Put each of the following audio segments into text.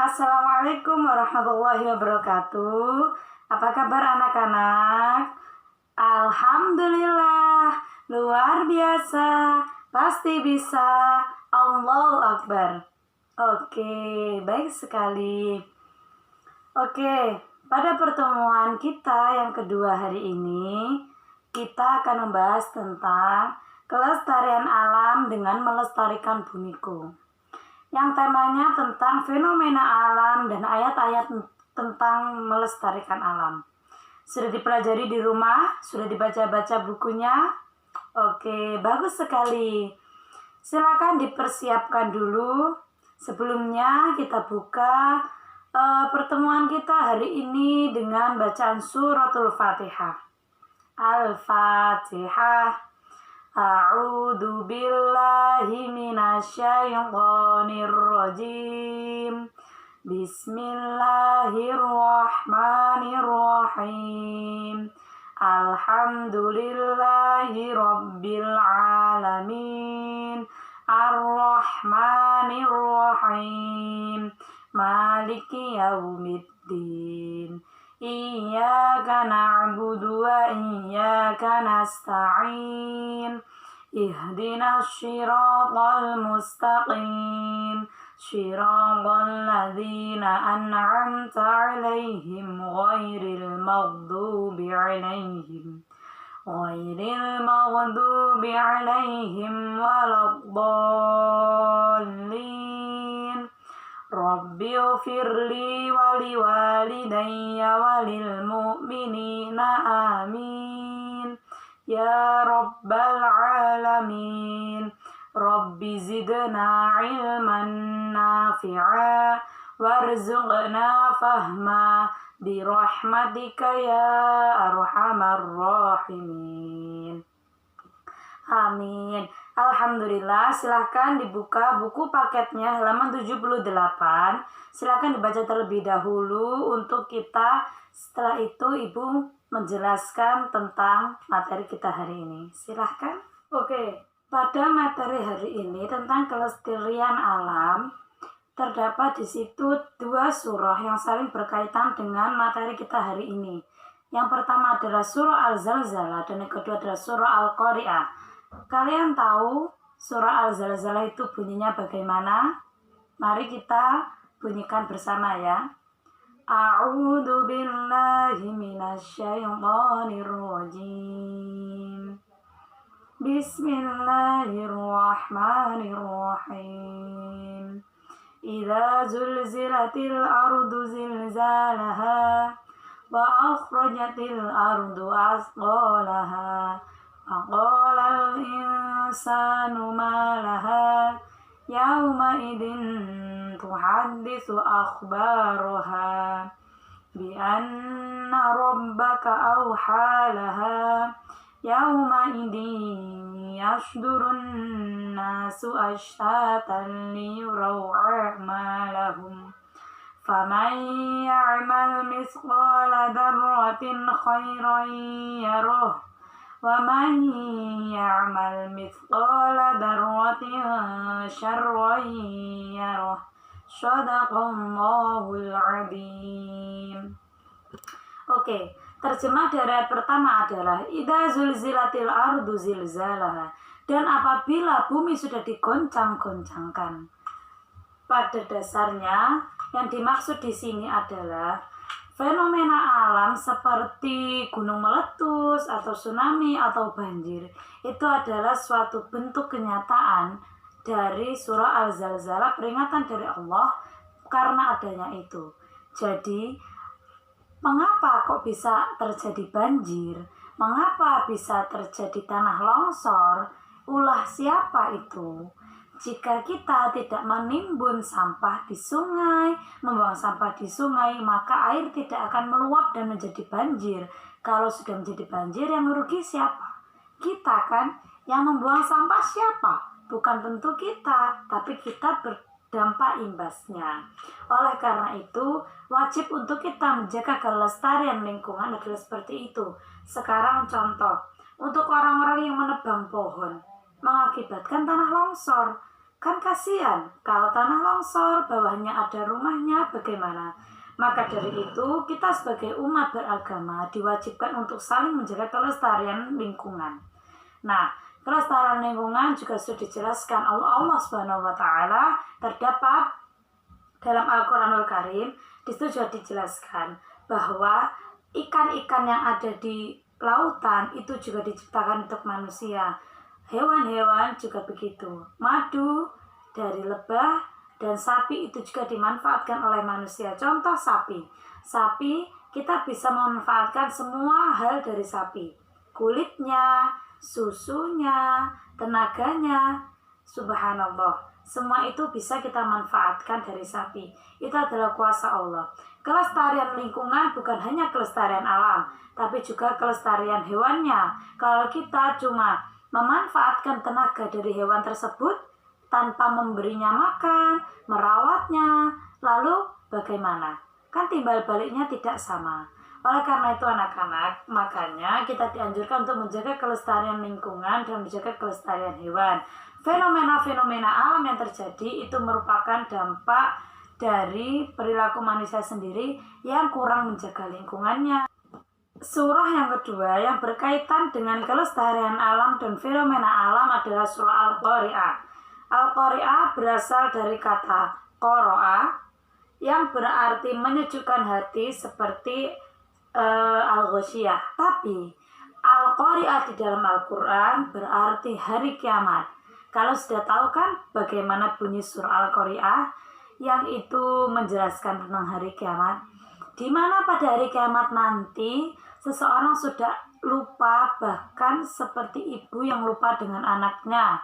Assalamualaikum warahmatullahi wabarakatuh. Apa kabar anak-anak? Alhamdulillah, luar biasa, pasti bisa. Allahu Akbar. Oke, baik sekali. Oke, pada pertemuan kita yang kedua hari ini, kita akan membahas tentang kelestarian alam dengan melestarikan bumiku. Yang temanya tentang fenomena alam dan ayat-ayat tentang melestarikan alam. Sudah dipelajari di rumah? Sudah dibaca-baca bukunya? Oke, bagus sekali. Silakan dipersiapkan dulu. Sebelumnya kita buka pertemuan kita hari ini dengan bacaan suratul Fatihah. Al-Fatihah. A'udzu billahi minasyaitonir rajim. Bismillahirrahmanirrahim. Alhamdulillahi rabbil alamin. Ar-Rahmanir-Rahim. Maliki yaumiddin. Iyyaka na'budu wa iyyaka nasta'in. Ihdinas shiratal mustaqim. Shiratal ladzina an'amta 'alaihim ghairil maghdubi 'alaihim waladdallin. Rabbi ufirli wali walidayya walil mu'minina amin. Ya Rabbal alamin. Rabbi zidna ilman nafi'a warzuqna fahma birahmatika ya arhamar rahimin. Amin. Alhamdulillah, silahkan dibuka buku paketnya halaman 78. Silahkan dibaca terlebih dahulu untuk kita. Setelah itu Ibu menjelaskan tentang materi kita hari ini. Silahkan. Oke, pada materi hari ini tentang kelestarian alam, terdapat di situ dua surah yang saling berkaitan dengan materi kita hari ini. Yang pertama adalah surah Al-Zalzalah dan yang kedua adalah surah Al-Qari'ah. Kalian tahu surah Al-Zalzalah itu bunyinya bagaimana? Mari kita bunyikan bersama ya. A'udzu billahi minasyaitonir rajim. Bismillahirrahmanirrahim. Idza zulzilatil ardu zilzalaha wa akhrajatil ardu asqalaha. Aqalal insanu ma laha yawma idin tuhadditsu akhbaraha bi anna rabbaka awha laha yawma idin yashdurun nasu ashtatan liyuraw a'malahum faman ya'mal mithqala dzarratin khairan yarah wa man ya'mal mithqala dzarratin syarran yarah. Shadaqallahul adzim. Oke, terjemah dari ayat pertama adalah idza zulzilatil ardu zilzalaha, dan apabila bumi sudah digoncang-goncangkan. Pada dasarnya yang dimaksud di sini adalah fenomena alam seperti gunung meletus atau tsunami atau banjir. Itu adalah suatu bentuk kenyataan dari surah Al-Zalzalah, peringatan dari Allah karena adanya itu. Jadi, mengapa kok bisa terjadi banjir? Mengapa bisa terjadi tanah longsor? Ulah siapa itu? Jika kita tidak menimbun sampah di sungai, membuang sampah di sungai, maka air tidak akan meluap dan menjadi banjir. Kalau sudah menjadi banjir, yang merugi siapa? Kita kan. Yang membuang sampah siapa? Bukan tentu kita, tapi kita berdampak imbasnya. Oleh karena itu, wajib untuk kita menjaga kelestarian lingkungan adalah seperti itu. Sekarang contoh, untuk orang-orang yang menebang pohon, mengakibatkan tanah longsor. Kan kasihan kalau tanah longsor, bawahnya ada rumahnya, bagaimana? Maka dari itu, kita sebagai umat beragama diwajibkan untuk saling menjaga kelestarian lingkungan. Nah, kelestarian lingkungan juga sudah dijelaskan Allah Subhanahu wa taala terdapat dalam Al-Qur'anul Karim. Di situ juga dijelaskan bahwa ikan-ikan yang ada di lautan itu juga diciptakan untuk manusia. Hewan-hewan juga begitu. Madu dari lebah dan sapi itu juga dimanfaatkan oleh manusia. Contoh sapi. Sapi kita bisa memanfaatkan semua hal dari sapi. Kulitnya, susunya, tenaganya. Subhanallah. Semua itu bisa kita manfaatkan dari sapi. Itu adalah kuasa Allah. Kelestarian lingkungan bukan hanya kelestarian alam, tapi juga kelestarian hewannya. Kalau kita cuma memanfaatkan tenaga dari hewan tersebut tanpa memberinya makan, merawatnya, lalu bagaimana? Kan timbal baliknya tidak sama. Oleh karena itu anak-anak, makanya kita dianjurkan untuk menjaga kelestarian lingkungan dan menjaga kelestarian hewan. Fenomena-fenomena alam yang terjadi itu merupakan dampak dari perilaku manusia sendiri yang kurang menjaga lingkungannya. Surah yang kedua yang berkaitan dengan kelestarian alam dan fenomena alam adalah surah Al-Qari'ah. Al-Qari'ah berasal dari kata qara'a yang berarti menyejukkan hati seperti Al-Ghasyiyah. Tapi Al-Qari'ah di dalam Al-Quran berarti hari kiamat. Kalau sudah tahu kan bagaimana bunyi surah Al-Qari'ah yang itu menjelaskan tentang hari kiamat, di mana pada hari kiamat nanti seseorang sudah lupa, bahkan seperti ibu yang lupa dengan anaknya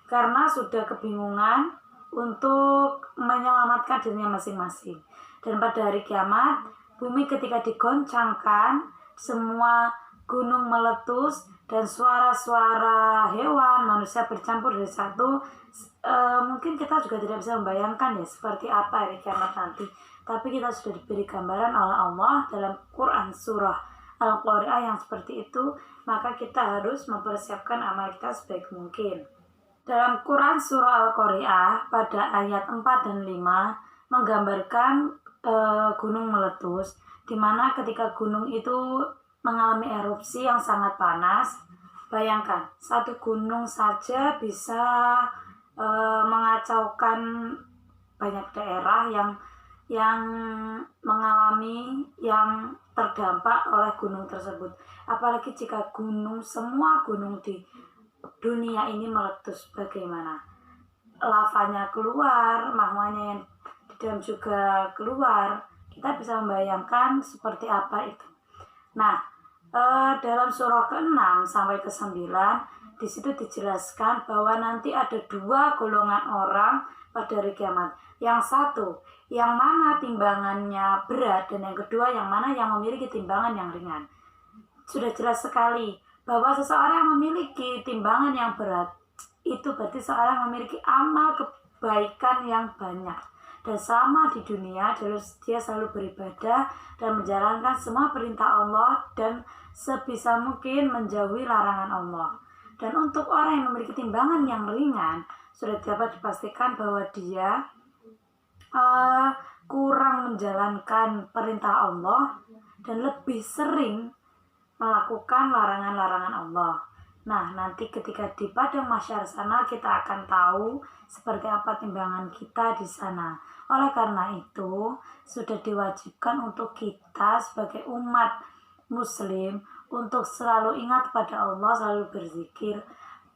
karena sudah kebingungan untuk menyelamatkan dirinya masing-masing. Dan pada hari kiamat, bumi ketika digoncangkan, semua gunung meletus dan suara-suara hewan, manusia bercampur jadi satu. Mungkin kita juga tidak bisa membayangkan ya seperti apa hari kiamat nanti. Tapi kita sudah diberi gambaran oleh Allah dalam Quran surah Al-Qari'ah yang seperti itu. Maka kita harus mempersiapkan amal kita sebaik mungkin. Dalam Quran surah Al-Qari'ah pada ayat 4 dan 5 menggambarkan gunung meletus, di mana ketika gunung itu mengalami erupsi yang sangat panas. Bayangkan, satu gunung saja bisa mengacaukan banyak daerah yang mengalami, yang terdampak oleh gunung tersebut. Apalagi jika semua gunung di dunia ini meletus, bagaimana? Lavanya keluar, magmanya yang di dalam juga keluar. Kita bisa membayangkan seperti apa itu. Nah, dalam surah ke-6 sampai ke-9 di situ dijelaskan bahwa nanti ada dua golongan orang pada hari kiamat. Yang satu, yang mana timbangannya berat, dan yang kedua, yang mana yang memiliki timbangan yang ringan. Sudah jelas sekali bahwa seseorang yang memiliki timbangan yang berat itu berarti seorang memiliki amal kebaikan yang banyak, dan selama di dunia dia selalu beribadah dan menjalankan semua perintah Allah dan sebisa mungkin menjauhi larangan Allah. Dan untuk orang yang memiliki timbangan yang ringan, sudah dapat dipastikan bahwa dia kurang menjalankan perintah Allah dan lebih sering melakukan larangan-larangan Allah. Nah, nanti ketika di padang mahsyar sana kita akan tahu seperti apa timbangan kita di sana. Oleh karena itu, sudah diwajibkan untuk kita sebagai umat muslim untuk selalu ingat pada Allah, selalu berzikir,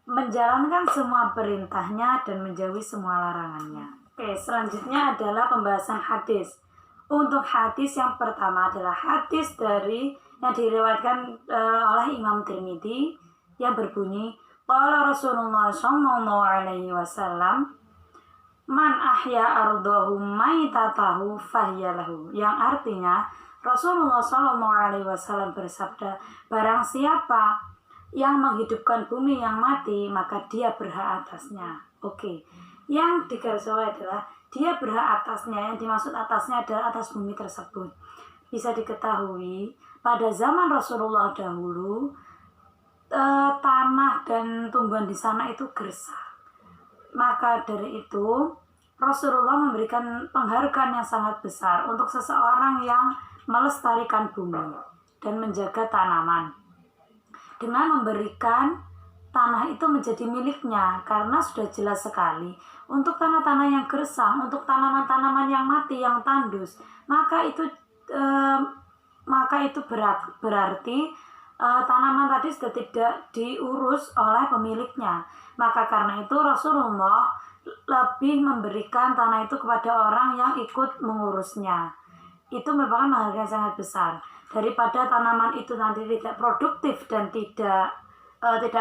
menjalankan semua perintahnya dan menjauhi semua larangannya. Oke, selanjutnya adalah pembahasan hadis. Untuk hadis yang pertama adalah hadis yang diriwayatkan oleh Imam Tirmidzi yang berbunyi, qala Rasulullah sallallahu alaihi wasallam, man ahya ardahu maitatahu fahiyalahu. Yang artinya Rasulullah sallallahu alaihi wasallam bersabda, barang siapa yang menghidupkan bumi yang mati, maka dia berhak atasnya. Oke. Yang digarisbawahi adalah dia berhak atasnya. Yang dimaksud atasnya adalah atas bumi tersebut. Bisa diketahui pada zaman Rasulullah dahulu, tanah dan tumbuhan di sana itu gersang. Maka dari itu Rasulullah memberikan penghargaan yang sangat besar untuk seseorang yang melestarikan bumi dan menjaga tanaman dengan memberikan tanah itu menjadi miliknya, karena sudah jelas sekali untuk tanah-tanah yang gersang, untuk tanaman-tanaman yang mati, yang tandus, maka itu berarti tanaman tadi sudah tidak diurus oleh pemiliknya. Maka karena itu Rasulullah lebih memberikan tanah itu kepada orang yang ikut mengurusnya. Itu merupakan penghargaan sangat besar daripada tanaman itu nanti tidak produktif dan tidak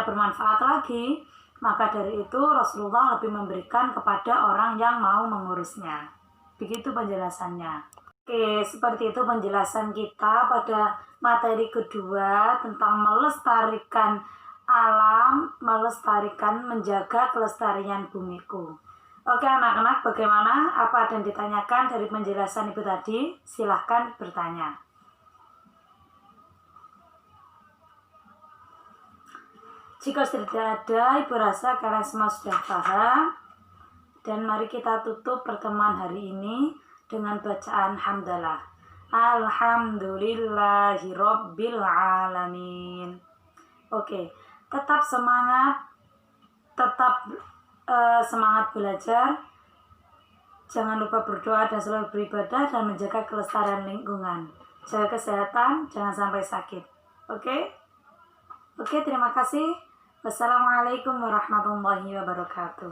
bermanfaat lagi. Maka dari itu Rasulullah lebih memberikan kepada orang yang mau mengurusnya. Begitu penjelasannya. Oke, seperti itu penjelasan kita pada materi kedua tentang melestarikan alam, menjaga kelestarian bumiku. Oke anak-anak, bagaimana? Apa ada yang ditanyakan dari penjelasan ibu tadi? Silahkan bertanya. Jika tidak ada, ibu rasa kalian semua sudah paham. Dan mari kita tutup pertemuan hari ini dengan bacaan hamdalah. Alhamdulillahirabbil alamin. Oke, tetap semangat, semangat belajar. Jangan lupa berdoa dan selalu beribadah dan menjaga kelestarian lingkungan. Jaga kesehatan, jangan sampai sakit. Oke, terima kasih. Wassalamualaikum warahmatullahi wabarakatuh.